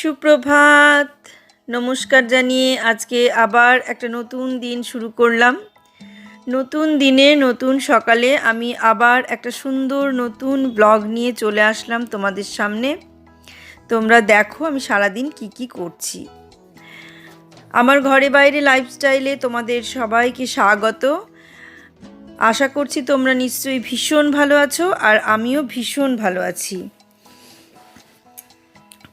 সুপ্রভাত, নমস্কার জানিয়ে আজকে আবার একটা নতুন দিন শুরু করলাম। নতুন দিনে নতুন সকালে আমি আবার একটা সুন্দর নতুন ব্লগ নিয়ে চলে আসলাম তোমাদের সামনে। তোমরা দেখো আমি সারাদিন কি করছি। আমার ঘরে বাইরে লাইফস্টাইলে তোমাদের সবাইকে স্বাগত। আশা করছি তোমরা নিশ্চয়ই ভীষণ ভালো আছো, আর আমিও ভীষণ ভালো আছি।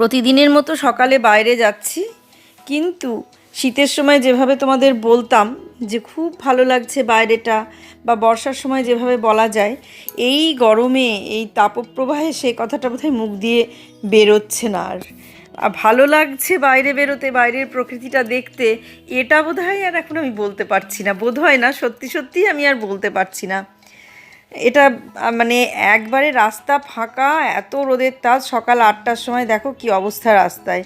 প্রতিদিনের মতো সকালে বাইরে যাচ্ছি, কিন্তু শীতের সময় যেভাবে তোমাদের বলতাম যে খুব ভালো লাগছে বাইরেটা, বা বর্ষার সময় যেভাবে বলা যায়, এই গরমে এই তাপপ্রবাহে সেই কথাটা বোধহয় মুখ দিয়ে বেরোচ্ছে না। আর ভালো লাগছে বাইরে বেরোতে, বাইরের প্রকৃতিটা দেখতে, এটা বোধহয় আর এখন আমি বলতে পারছি না। বোধহয় না, সত্যি সত্যিই আমি আর বলতে পারছি না। এটা মানে একবারে রাস্তা ফাঁকা, এত রোদের তাপ। সকাল 8টার সময় দেখো কি অবস্থা রাস্তায়।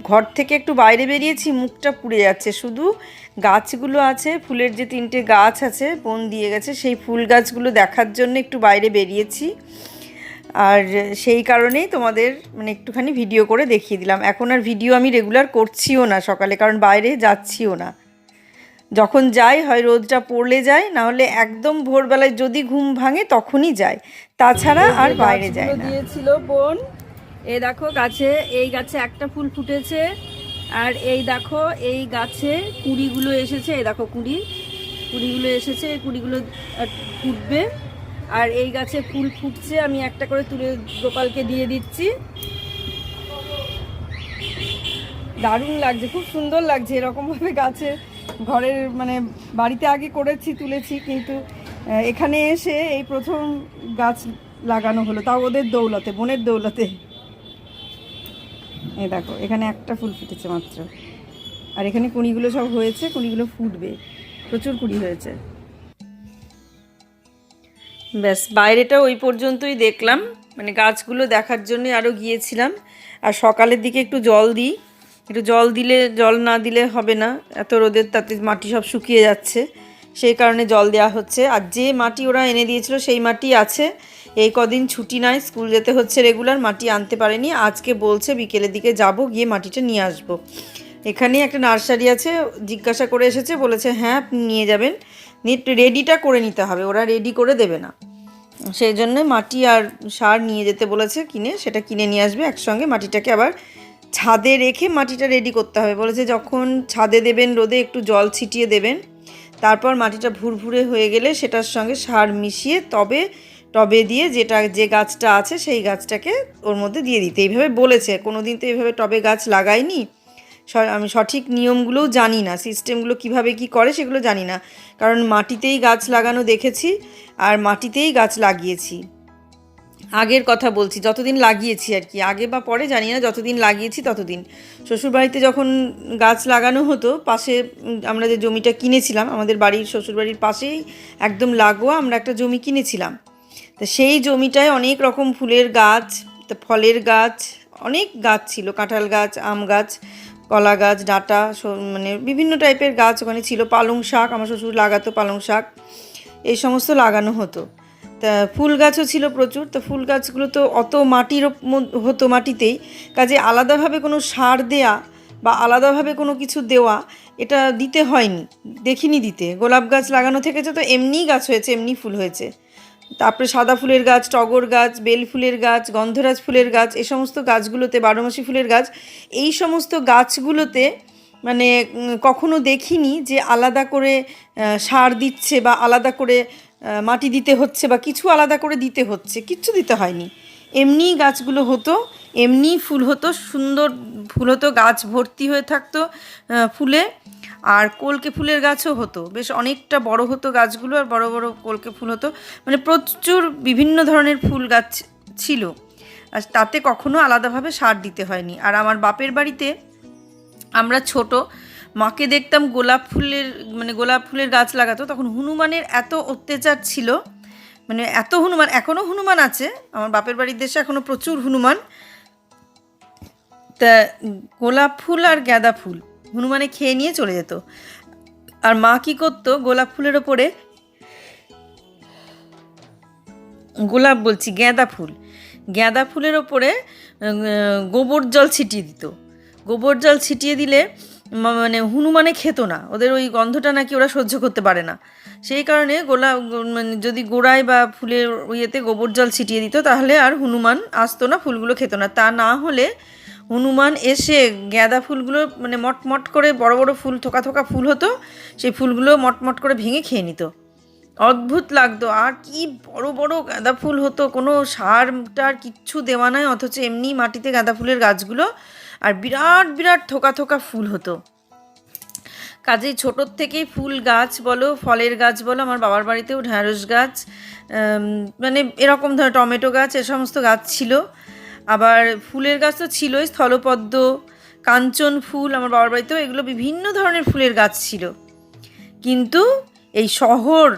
ঘর থেকে একটু বাইরে বেরিয়েছি, মুখটা পুড়ে যাচ্ছে। শুধু গাছগুলো আছে, ফুলের যে 3টে গাছ আছে বন দিয়ে গেছে, সেই ফুল গাছগুলো দেখার জন্য একটু বাইরে বেরিয়েছি। আর সেই কারণেই তোমাদের মানে একটুখানি ভিডিও করে দেখিয়ে দিলাম। এখন আর ভিডিও আমি রেগুলার করছিও না সকালে, কারণ বাইরে যাচ্ছিও না। যখন যাই হয় রোদটা পড়লে যাই, না হলে একদম ভোরবেলায় যদি ঘুম ভাঙে তখনই যাই, তাছাড়া আর বাইরে যায় না। দিয়েছিল বোন, এই দেখো গাছে, এই গাছে একটা ফুল ফুটেছে, আর এই দেখো এই গাছে কুঁড়িগুলো এসেছে। এই দেখো কুঁড়িগুলো এসেছে, এই কুঁড়িগুলো ফুটবে। আর এই গাছে ফুল ফুটছে, আমি একটা করে তুলে গোপালকে দিয়ে দিচ্ছি। দারুণ লাগছে, খুব সুন্দর লাগছে এরকমভাবে গাছে। ঘরের মানে বাড়িতে আগে করেছি, তুলেছি, কিন্তু এখানে এসে এই প্রথম গাছ লাগানো হলো, তাও ওদের দৌলতে, বোনের দৌলতে। এই দেখো এখানে একটা ফুল ফুটেছে মাত্র, আর এখানে কুঁড়িগুলো সব হয়েছে, কুঁড়িগুলো ফুটবে, প্রচুর কুঁড়ি হয়েছে। ব্যাস, বাইরেটা ওই পর্যন্তই দেখলাম, মানে গাছগুলো দেখার জন্য আরও গিয়েছিলাম। আর সকালের দিকে একটু জল দিই, একটু জল না দিলে হবে না, এত রোদের তাতে মাটি সব শুকিয়ে যাচ্ছে, সেই কারণে জল দেওয়া হচ্ছে। আর যে মাটি ওরা এনে দিয়েছিল সেই মাটি আছে, এই কদিন ছুটি নাই, স্কুল যেতে হচ্ছে রেগুলার, মাটি আনতে পারেনি। আজকে বলছে বিকেলের দিকে যাব, গিয়ে মাটিটা নিয়ে আসব। এখানেই একটা নার্সারি আছে, জিজ্ঞাসা করে এসেছে, বলেছে হ্যাঁ আপনি নিয়ে যাবেন, নিয়ে রেডিটা করে নিতে হবে, ওরা রেডি করে দেবে না। সেই জন্য মাটি আর সার নিয়ে যেতে বলেছে কিনে, সেটা কিনে নিয়ে আসবে একসঙ্গে। মাটিটাকে আবার ছাদে রেখে মাটিটা রেডি করতে হবে বলেছে। যখন ছাদে দেবেন রোদে, একটু জল ছিটিয়ে দেবেন, তারপর মাটিটা ভুরভুরে হয়ে গেলে সেটার সঙ্গে সার মিশিয়ে তবে টবে দিয়ে যে গাছটা আছে সেই গাছটাকে ওর মধ্যে দিয়ে দিতে, এইভাবে বলেছে। কোনো দিন তো এইভাবে টবে গাছ লাগাইনি, আমি সঠিক নিয়মগুলোও জানি না, সিস্টেমগুলো কিভাবে কি করে সেগুলো জানি না, কারণ মাটিতেই গাছ লাগানো দেখেছি আর মাটিতেই গাছ লাগিয়েছি। আগের কথা বলছি, যতদিন লাগিয়েছি আর কি, আগে বা পরে জানি না, যতদিন লাগিয়েছি ততদিন। শ্বশুরবাড়িতে যখন গাছ লাগানো হতো, পাশে আমরা যে জমিটা কিনেছিলাম, আমাদের বাড়ির শ্বশুরবাড়ির পাশেই একদম লাগোয়া আমরা একটা জমি কিনেছিলাম। তা সেই জমিটায় অনেক রকম ফুলের গাছ, ফলের গাছ, অনেক গাছ ছিল, কাঁঠাল গাছ, আম গাছ, কলা গাছ, ডাঁটা, মানে বিভিন্ন টাইপের গাছ ওখানে ছিল। পালং শাক আমার শ্বশুর লাগাতো, পালং শাক, এই সমস্ত লাগানো হতো। তা ফুল গাছও ছিল প্রচুর। তো ফুল গাছগুলো তো অত মাটির হতো, মাটিতেই, কাজে আলাদাভাবে কোনো সার দেয়া বা আলাদাভাবে কোনো কিছু দেওয়া এটা দিতে হয়নি, দেখিনি দিতে। গোলাপ গাছ লাগানো থেকেছে, তো এমনিই গাছ হয়েছে, এমনি ফুল হয়েছে। তারপরে সাদা ফুলের গাছ, টগর গাছ, বেল ফুলের গাছ, গন্ধরাজ ফুলের গাছ, এই সমস্ত গাছগুলোতে, বারোমাসি ফুলের গাছ, এই সমস্ত গাছগুলোতে মানে কখনো দেখিনি যে আলাদা করে সার দিচ্ছে বা আলাদা করে মাটি দিতে হচ্ছে বা কিছু আলাদা করে দিতে হচ্ছে, কিচ্ছু দিতে হয়নি। এমনিই গাছগুলো হতো, এমনিই ফুল হতো, সুন্দর ফুল হতো, গাছ ভর্তি হয়ে থাকতো ফুলে। আর কলকে ফুলের গাছও হতো, বেশ অনেকটা বড় হতো গাছগুলো, আর বড় বড় কলকে ফুল হতো, মানে প্রচুর বিভিন্ন ধরনের ফুল গাছ ছিল। আর তাতে কখনো আলাদাভাবে সার দিতে হয়নি। আর আমার বাপের বাড়িতে আমরা ছোট, মাকে দেখতাম গোলাপ ফুলের গাছ লাগাতো, তখন হনুমানের এত অত্যাচার ছিল, মানে এত হনুমান, এখনও হনুমান আছে আমার বাপের বাড়ির দেশে, এখনও প্রচুর হনুমান। তা গোলাপ ফুল আর গাঁদা ফুল হনুমানে খেয়ে নিয়ে চলে যেত। আর মা কী করতো, গোলাপ ফুলের ওপরে, গাঁদা ফুল, গাঁদা ফুলের ওপরে গোবর জল ছিটিয়ে দিত। গোবর জল ছিটিয়ে দিলে মানে হনুমানে খেত না, ওদের ওই গন্ধটা নাকি ওরা সহ্য করতে পারে না। সেই কারণে মানে যদি গোড়ায় বা ফুলের ইয়েতে গোবর জল ছিটিয়ে দিত তাহলে আর হনুমান আসতো না, ফুলগুলো খেত না। তা না হলে হনুমান এসে গাঁদা ফুলগুলো মানে মটমট করে বড় বড় ফুল, থোকা থোকা ফুল হতো, সেই ফুলগুলো মটমট করে ভেঙে খেয়ে নিত। অদ্ভুত লাগতো। আর কি বড় বড় গাঁদা ফুল হতো, কোনো সার টার কিচ্ছু দেওয়া নয়, অথচ এমনি মাটিতে গাঁদা ফুলের গাছগুলো, আর বিরাট বিরাট থোকা থোকা ফুল হতো। কাজেই ছোটোর থেকেই ফুল গাছ বলো, ফলের গাছ বলো, আমার বাবার বাড়িতেও ঢ্যাঁড়স গাছ, মানে এরকম ধরনের টমেটো গাছ, এ সমস্ত গাছ ছিল। আবার ফুলের গাছ তো ছিলই, স্থলপদ্ম, কাঞ্চন ফুল, আমার বাবার বাড়িতেও এগুলো বিভিন্ন ধরনের ফুলের গাছ ছিল। কিন্তু এই শহর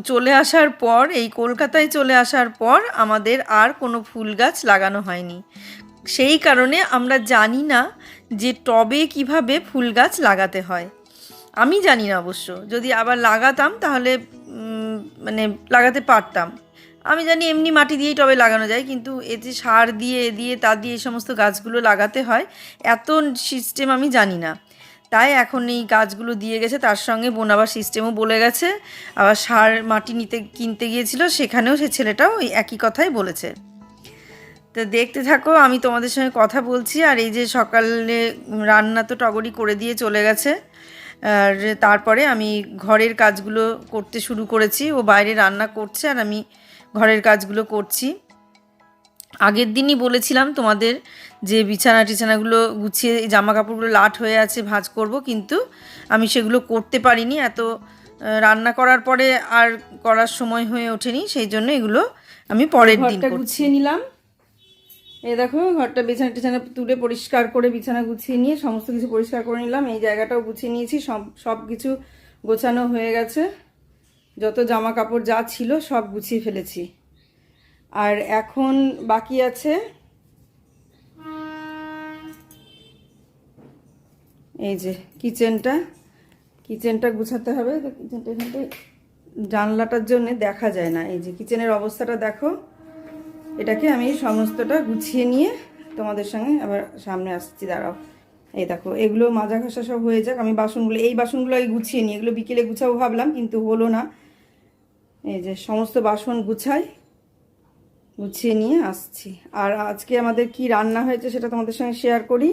চলে আসার পর, এই কলকাতায় চলে আসার পর আমাদের আর কোনো ফুল গাছ লাগানো হয়নি। সেই কারণে আমরা জানি না যে টবে কিভাবে ফুল গাছ লাগাতে হয়। আমি জানি না অবশ্য, যদি আবার লাগাতাম তাহলে মানে লাগাতে পারতাম। আমি জানি এমনি মাটি দিয়েই টবে লাগানো যায়, কিন্তু এ যে সার দিয়ে এ দিয়ে তা দিয়ে এই সমস্ত গাছগুলো লাগাতে হয়, এত সিস্টেম আমি জানি না। তাই এখন এই গাছগুলো দিয়ে গেছে, তার সঙ্গে বোনাবার সিস্টেমও বলে গেছে। আবার সার মাটি কিনতে গিয়েছিল, সেখানেও সে ছেলেটাও ওই একই কথাই বলেছে। তো দেখতে থাকো, আমি তোমাদের সঙ্গে কথা বলছি। আর এই যে সকালে রান্না তো টগরি করে দিয়ে চলে গেছে, আর তারপরে আমি ঘরের কাজগুলো করতে শুরু করেছি। ও বাইরে রান্না করছে আর আমি ঘরের কাজগুলো করছি। আগের দিনই বলেছিলাম তোমাদের যে বিছানাগুলো গুছিয়ে, জামা কাপড়গুলো লাট হয়ে আছে, ভাঁজ করব, কিন্তু আমি সেগুলো করতে পারিনি। এত রান্না করার পরে আর করার সময় হয়ে ওঠেনি, সেই জন্য এগুলো আমি পরের দিন গুছিয়ে নিলাম। এই দেখো, ঘরটা বিছানা তুলে পরিষ্কার করে বিছানা গুছিয়ে নিয়ে সমস্ত কিছু পরিষ্কার করে নিলাম। এই জায়গাটাও গুছিয়ে নিয়েছি, সব কিছু গোছানো হয়ে গেছে। যত জামা কাপড় যা ছিল সব গুছিয়ে ফেলেছি। আর এখন বাকি আছে এই যে কিচেনটা গুছাতে হবে। তো কিচেনটা এখানটায় জানলাটার জন্য দেখা যায় না। এই যে কিচেনের অবস্থাটা দেখো, এটাকে আমি সমস্তটা গুছিয়ে নিয়ে তোমাদের সঙ্গে আবার সামনে আসছি, দাঁড়াও। এই দেখো, এগুলো মাজা ঘষা সব হয়ে যাক, আমি এই বাসনগুলো গুছিয়ে নিই। এগুলো বিকেলে গুছাবো ভাবলাম, কিন্তু হলো না। এই যে সমস্ত বাসন গুছিয়ে নিয়ে আসছি। আর আজকে আমাদের কি রান্না হয়েছে সেটা তোমাদের সঙ্গে শেয়ার করি।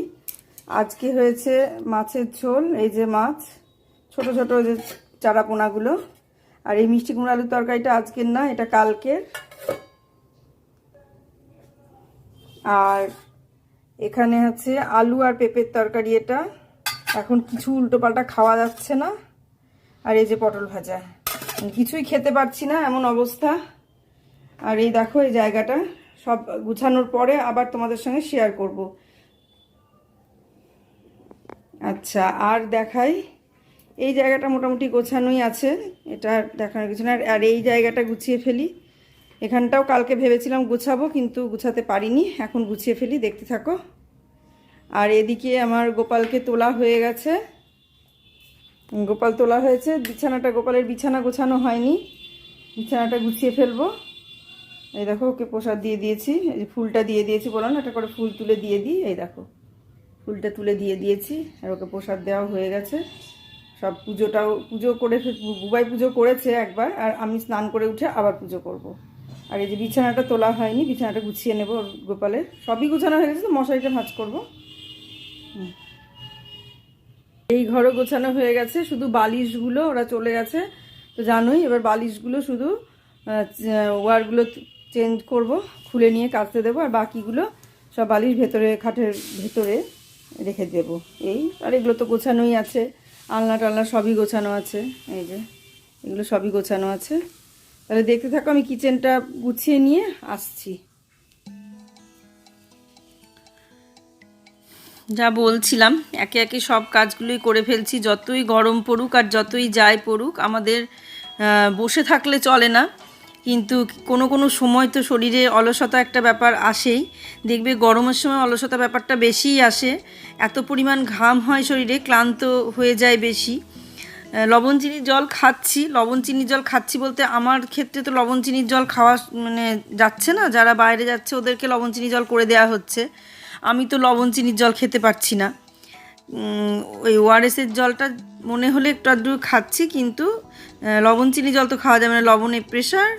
আজকে হয়েছে মাছের ঝোল, এই যে মাছ, ছোট ছোট যে চারা পোনাগুলো। আর এই মিষ্টি কুমড়ো আলুর তরকারিটা আজকের না, এটা কালকের। আর এখানে আছে আলু আর পেঁপের তরকারি, এটা এখন কিছু উল্টোপাল্টা খাওয়া যাচ্ছে না। আর এই যে পটল ভাজা, কিছুই খেতে পারছি না, এমন অবস্থা। আর এই দেখো, এই জায়গাটা সব গুছানোর পরে আবার তোমাদের সঙ্গে শেয়ার করব। আচ্ছা, আর দেখাই, এই জায়গাটা মোটামুটি গোছানোই আছে, এটা দেখানোর কিছু না। আর এই জায়গাটা গুছিয়ে ফেলি। এখানটাও কালকে ভেবেছিলাম গুছাবো, কিন্তু গুছাতে পারিনি, এখন গুছিয়ে ফেলি, দেখতে থাকো। আর এদিকে আমার গোপালকে তোলা হয়ে গেছে, গোপাল তোলা হয়েছে। গোপালের বিছানা গোছানো হয়নি, বিছানাটা গুছিয়ে ফেলবো। এই দেখো, ওকে প্রসাদ দিয়ে দিয়েছি, এই যে ফুলটা দিয়ে দিয়েছি, বললাম না, একটা করে ফুল তুলে দিয়ে দিই। এই দেখো, ফুলটা তুলে দিয়ে দিয়েছি, আর ওকে প্রসাদ দেওয়া হয়ে গেছে। সব পুজো করে, বুবাই পুজো করেছে একবার, আর আমি স্নান করে উঠে আবার পুজো করব। আর এই যে বিছানাটা তোলা হয়নি, বিছানাটা গুছিয়ে নেব গোপালের। সবই গুছানো হয়ে গেছে, তো মশারিটা ভাঁজ করবো। এই ঘরও গোছানো হয়ে গেছে, শুধু বালিশগুলো ওরা চলে গেছে, তো জানোই। এবার বালিশগুলো শুধু ওয়ারগুলো চেঞ্জ করব, খুলে নিয়ে কাচতে দেবো, আর বাকিগুলো সব বালিশ খাটের ভেতরে রেখে দেবো। এই আর এগুলো তো গোছানোই আছে, আলনা টালনা সবই গোছানো আছে। এই যে এগুলো সবই গোছানো আছে। তাহলে দেখতে থাকো, আমি কিচেনটা গুছিয়ে নিয়ে আসছি। যা বলছিলাম, একে একে সব কাজগুলোই করে ফেলছি। যতই গরম পড়ুক আর যতই যাই পড়ুক, আমাদের বসে থাকলে চলে না। কিন্তু কোনো সময় তো শরীরে অলসতা একটা ব্যাপার আসেই। দেখবে গরমের সময় অলসতা ব্যাপারটা বেশিই আসে, এত পরিমাণ ঘাম হয় শরীরে, ক্লান্ত হয়ে যায় বেশি। লবণ চিনির জল খাচ্ছি। লবণ চিনির জল খাচ্ছি বলতে আমার ক্ষেত্রে তো লবণ চিনির জল খাওয়া মানে যাচ্ছে না, যারা বাইরে যাচ্ছে ওদেরকে লবণ চিনির জল করে দেওয়া হচ্ছে। আমি তো লবণ চিনির জল খেতে পারছি না। ওই ওআরএসের জলটা মনে হলে একটু আধটু খাচ্ছি, কিন্তু লবণ চিনি জল তো খাওয়া যাবে না। লবণে প্রেশার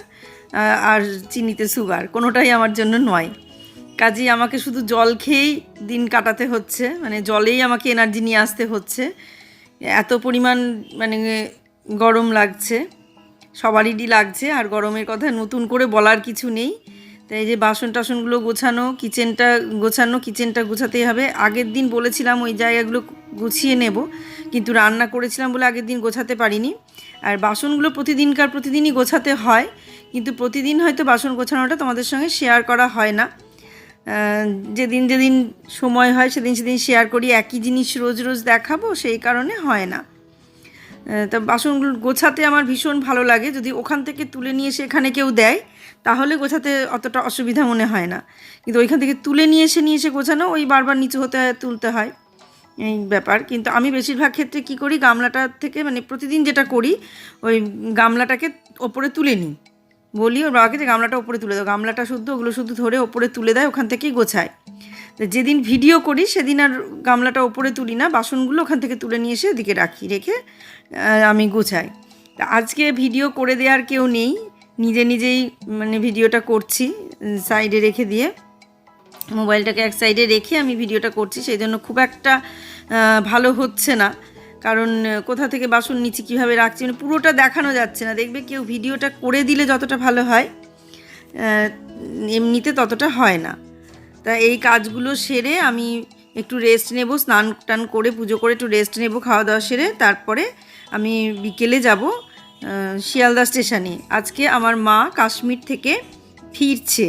আর চিনিতে সুগার, কোনোটাই আমার জন্য নয়। কাজেই আমাকে শুধু জল খেয়েই দিন কাটাতে হচ্ছে, মানে জলেই আমাকে এনার্জি নিয়ে আসতে হচ্ছে। এত পরিমাণ মানে গরম লাগছে, সবারই লাগছে। আর গরমের কথা নতুন করে বলার কিছু নেই। তাই যে বাসন টাসনগুলো গোছানো, কিচেনটা গোছাতেই হবে। আগের দিন বলেছিলাম ওই জায়গাগুলো গুছিয়ে নেব, কিন্তু রান্না করেছিলাম বলে আগের দিন গোছাতে পারিনি। আর বাসনগুলো প্রতিদিনই গোছাতে হয়, কিন্তু প্রতিদিন হয়তো বাসন গোছানোটা তোমাদের সঙ্গে শেয়ার করা হয় না। যেদিন সময় হয় সেদিন শেয়ার করি। একই জিনিস রোজ রোজ দেখাবো সেই কারণে হয় না। তা বাসনগুলো গোছাতে আমার ভীষণ ভালো লাগে। যদি ওখান থেকে তুলে নিয়ে এসে এখানে কেউ দেয় তাহলে গোছাতে অতটা অসুবিধা মনে হয় না, কিন্তু ওইখান থেকে তুলে নিয়ে এসে গোছানো, ওই বারবার নিচু হতে হয়, তুলতে হয়, এই ব্যাপার। কিন্তু আমি বেশিরভাগ ক্ষেত্রে কী করি, গামলাটা থেকে মানে প্রতিদিন যেটা করি, ওই গামলাটাকে ওপরে তুলে নিই। বলি ওর বাবাকে যে গামলাটা ওপরে তুলে দাও, গামলাটা ওগুলো শুদ্ধ ধরে ওপরে তুলে দেয়, ওখান থেকেই গোছায়। তো যেদিন ভিডিও করি সেদিন আর গামলাটা ওপরে তুলি না, বাসনগুলো ওখান থেকে তুলে নিয়ে এসে ওদিকে রেখে আমি গোছাই। তা আজকে ভিডিও করে দেওয়ার কেউ নেই, নিজেই মানে ভিডিওটা করছি, সাইডে রেখে দিয়ে মোবাইলটাকে এক সাইডে রেখে আমি ভিডিওটা করছি। সেই জন্য খুব একটা ভালো হচ্ছে না, কারণ কোথা থেকে বাসন নিচ্ছি, কীভাবে রাখছি, মানে পুরোটা দেখানো যাচ্ছে না। দেখবে কেউ ভিডিওটা করে দিলে যতটা ভালো হয়, এমনিতে ততটা হয় না। তা এই কাজগুলো সেরে আমি একটু রেস্ট নেব, স্নান টান করে পুজো করে একটু রেস্ট নেব, খাওয়া দাওয়া সেরে। তারপরে আমি বিকেলে যাব শিয়ালদা স্টেশনে। আজকে আমার মা কাশ্মীর থেকে ফিরছে,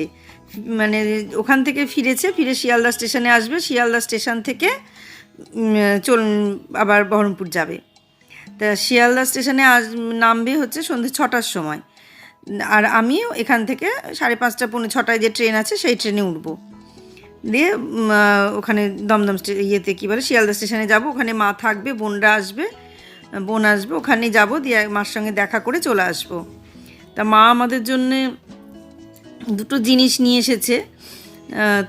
মানে ওখান থেকে ফিরে শিয়ালদা স্টেশনে আসবে। শিয়ালদা স্টেশন থেকে আবার বহরমপুর যাবে। তা শিয়ালদা স্টেশনে নামবে হচ্ছে সন্ধ্যে 6টার সময়। আর আমিও এখান থেকে 5:30 পৌনে 6টায় যে ট্রেন আছে সেই ট্রেনে উঠবো, দিয়ে ওখানে দমদম ইয়েতে কী বলে শিয়ালদা স্টেশনে যাব। ওখানে মা থাকবে, বোন আসবে, ওখানে যাব, দিয়ে মার সঙ্গে দেখা করে চলে আসবো। তা মা আমাদের জন্যে দুটো জিনিস নিয়ে এসেছে,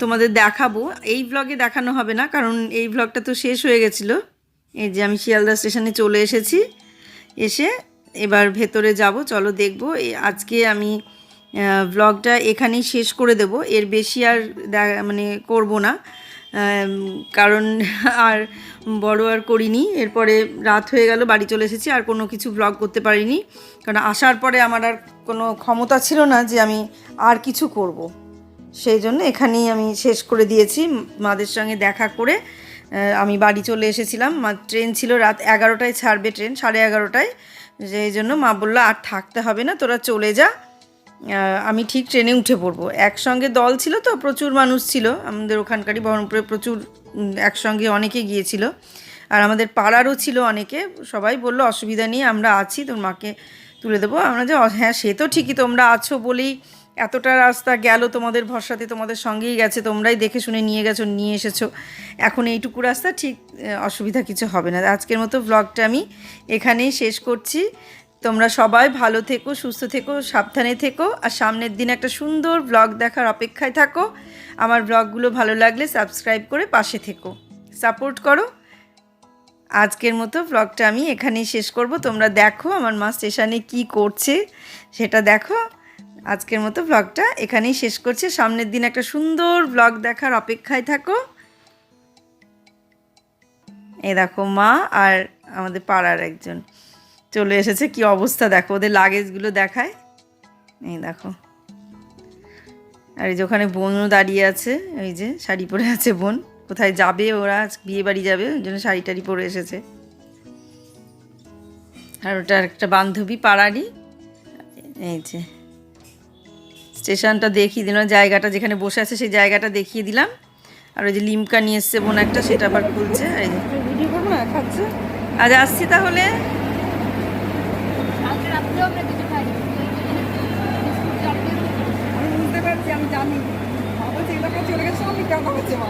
তোমাদের দেখাবো। এই ব্লগে দেখানো হবে না, কারণ এই ব্লগটা তো শেষ হয়ে গেছিলো। এই যে আমি শিয়ালদা স্টেশনে চলে এসেছি, এসে এবার ভেতরে যাব, চলো দেখবো। আজকে আমি ব্লগটা এখানেই শেষ করে দেব, এর বেশি আর মানে করব না, কারণ আর বড় আর করিনি। এরপরে রাত হয়ে গেল, বাড়ি চলে এসেছি, আর কোনো কিছু ব্লগ করতে পারিনি, কারণ আসার পরে আমার আর কোনো ক্ষমতা ছিল না যে আমি আর কিছু করব। সেই জন্য এখানেই আমি শেষ করে দিয়েছি। মাদের সঙ্গে দেখা করে আমি বাড়ি চলে এসেছিলাম। ট্রেন ছিল রাত 11টায় ছাড়বে, ট্রেন 11:30টায়। সেই জন্য মা বললো আর থাকতে হবে না, তোরা চলে যা, আমি ঠিক ট্রেনে উঠে পড়বো। একসঙ্গে দল ছিল তো, প্রচুর মানুষ ছিল আমাদের ওখানকারই, বহরমপুরে প্রচুর একসঙ্গে অনেকে গিয়েছিল, আর আমাদের পাড়ারও ছিল অনেকে। সবাই বললো অসুবিধা নেই, আমরা আছি, তোর মাকে তুলে দেবো। আমরা যে হ্যাঁ সে তো ঠিকই, তোমরা আছো বলেই এতটা রাস্তা গেল, তোমাদের ভরসাতে, তোমাদের সঙ্গেই গেছে, তোমরাই দেখে শুনে নিয়ে এসেছো, এখন এইটুকু রাস্তা, ঠিক অসুবিধা কিছু হবে না। আজকের মতো ব্লগটা আমি এখানেই শেষ করছি। তোমরা সবাই ভালো থেকো, সুস্থ থেকো, সাবধানে থেকো, আর সামনের দিন একটা সুন্দর ব্লগ দেখার অপেক্ষায় থাকো। আমার ব্লগগুলো ভালো লাগলে সাবস্ক্রাইব করে পাশে থেকো, সাপোর্ট করো। আজকের মতো ব্লগটা আমি এখানেই শেষ করব। তোমরা দেখো আমার মা স্টেশনে কি করছে সেটা দেখো। আজকের মতো ব্লগটা এখানেই শেষ করছি, সামনের দিন একটা সুন্দর ব্লগ দেখার অপেক্ষায় থাকো। এই দেখো মা আর আমাদের পাড়ার একজন চলে এসেছে, কি অবস্থা দেখো, ওদের লাগেজগুলো দেখায়, এই দেখো। আর এই যে ওখানে বোনও দাঁড়িয়ে আছে, ওই যে শাড়ি পরে আছে বোন, কোথায় যাবে ওরা, বিয়ে বাড়ি যাবে, ওই জন্য শাড়ি টাড়ি পরে এসেছে। আর ওটা একটা বান্ধবী পাড়ারই। এই যে স্টেশনটা দেখিয়ে দিলাম, জায়গাটা যেখানে বসে আছে সেই জায়গাটা দেখিয়ে দিলাম। আর ওই যে লিমকা নিয়ে এসছে বোন একটা, সেটা আবার খুলছে। এই যে ভিডিও করবো না, খাচ্ছে। আজ আসছি তাহলে। আমি বুঝতে পারছি, আমি জানি চলে গেছে, আমি কেন হচ্ছে মা।